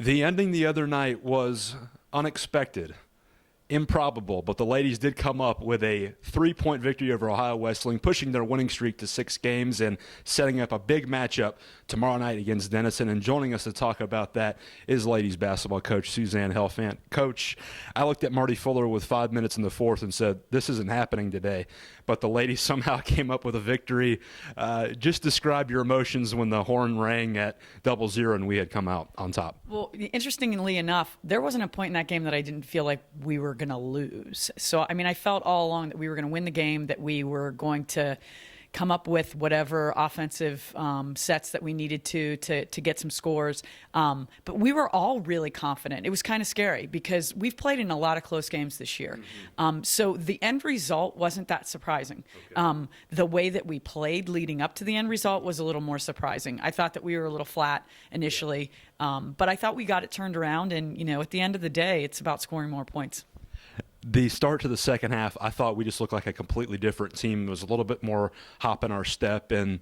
The ending the other night was unexpected, improbable, but the ladies did come up with a 3-point victory over Ohio Wesleyan, pushing their winning streak to 6 games and setting up a big matchup tomorrow night against Denison. And joining us to talk about that is ladies basketball coach Suzanne Helfant. Coach, I looked at Marty Fuller with 5 minutes in the fourth and said, this isn't happening today. But the ladies somehow came up with a victory. Just describe your emotions when the horn rang at 0-0 and we had come out on top. Well, interestingly enough, there wasn't a point in that game that I didn't feel like we were going to lose. So, I mean, I felt all along that we were going to win the game, that we were going to come up with whatever offensive sets that we needed to get some scores. But we were all really confident. It was kind of scary because we've played in a lot of close games this year. So the end result wasn't that surprising. Okay. The way that we played leading up to the end result was a little more surprising. I thought that we were a little flat initially, but I thought we got it turned around. And, you know, at the end of the day, it's about scoring more points. The start to the second half, I thought we just looked like a completely different team. It was a little bit more hop in our step. And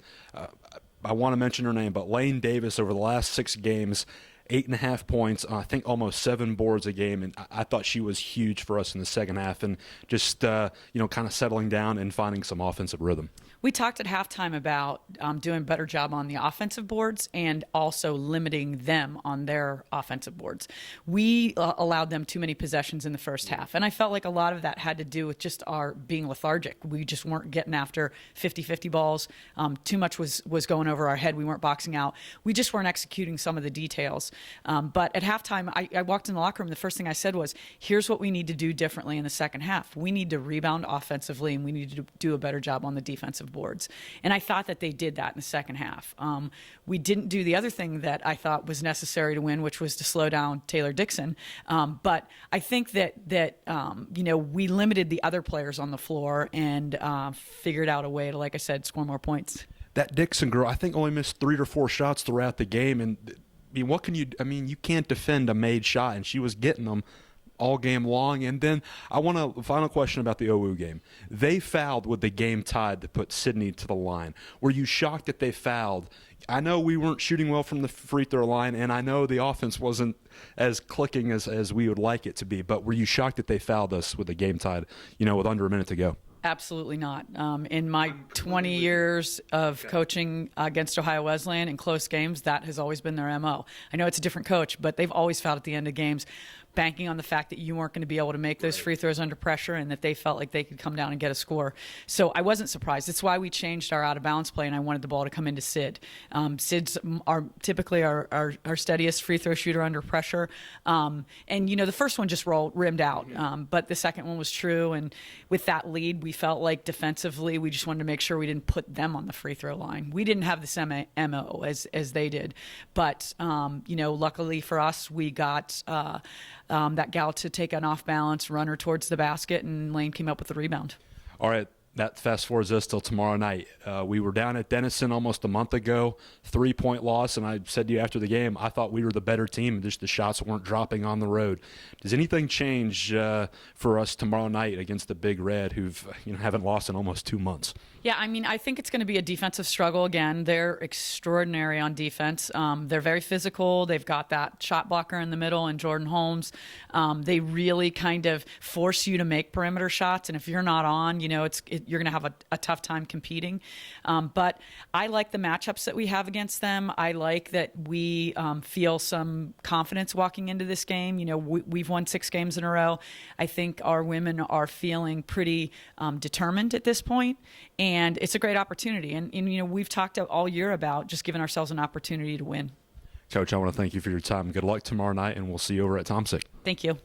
I want to mention her name, but Lane Davis over the last 6 games, 8.5 points, I think almost 7 boards a game. And I thought she was huge for us in the second half and just, kind of settling down and finding some offensive rhythm. We talked at halftime about doing a better job on the offensive boards and also limiting them on their offensive boards. We allowed them too many possessions in the first half, and I felt like a lot of that had to do with just our being lethargic. We just weren't getting after 50-50 balls. Too much was going over our head. We weren't boxing out. We just weren't executing some of the details. But at halftime, I walked in the locker room. The first thing I said was, here's what we need to do differently in the second half. We need to rebound offensively, and we need to do a better job on the defensive boards. And I thought that they did that in the second half. We didn't do the other thing that I thought was necessary to win, which was to slow down Taylor Dixon. But I think that we limited the other players on the floor and figured out a way to, like I said, score more points. That Dixon girl, I think, only missed 3 or 4 shots throughout the game. And you can't defend a made shot, and she was getting them all game long. And then I want a final question about the OU game. They fouled with the game tied to put Sydney to the line. Were you shocked that they fouled? I know we weren't shooting well from the free throw line, and I know the offense wasn't as clicking as we would like it to be, but were you shocked that they fouled us with the game tied, with under a minute to go? Absolutely not. In my 20 years of coaching against Ohio Wesleyan in close games, that has always been their MO. I know it's a different coach, but they've always fouled at the end of games, banking on the fact that you weren't going to be able to make those free throws under pressure and that they felt like they could come down and get a score. So I wasn't surprised. It's why we changed our out-of-bounds play, and I wanted the ball to come into Sid. Sid's typically our steadiest free throw shooter under pressure. The first one just rimmed out, but the second one was true. And with that lead, we felt like defensively we just wanted to make sure we didn't put them on the free throw line. We didn't have the same MO as they did. But, luckily for us, we got that gal to take an off-balance runner towards the basket, and Lane came up with the rebound. All right. That fast forwards us till tomorrow night. We were down at Denison almost a month ago, 3-point loss, and I said to you after the game, I thought we were the better team, just the shots weren't dropping on the road. Does anything change for us tomorrow night against the Big Red, who've haven't lost in almost 2 months? Yeah, I think it's going to be a defensive struggle again. They're extraordinary on defense. They're very physical. They've got that shot blocker in the middle and Jordan Holmes. They really kind of force you to make perimeter shots, and if you're not on, you're going to have a tough time competing. But I like the matchups that we have against them. I like that we feel some confidence walking into this game. We've won 6 games in a row. I think our women are feeling pretty determined at this point, and it's a great opportunity. And we've talked all year about just giving ourselves an opportunity to win. Coach, I want to thank you for your time. Good luck tomorrow night, and we'll see you over at Tomsic. Thank you.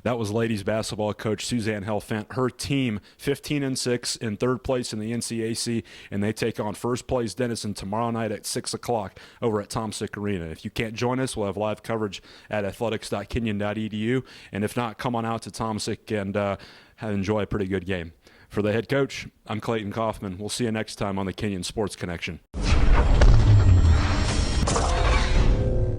That was ladies basketball coach Suzanne Helfant. Her team 15-6 in 3rd place in the NCAC, and they take on first place Denison tomorrow night at 6 o'clock over at Tomsic Arena. If you can't join us, we'll have live coverage at athletics.kenyon.edu, and if not, come on out to Tomsic and enjoy a pretty good game. For the head coach, I'm Clayton Kaufman. We'll see you next time on the Kenyon Sports Connection.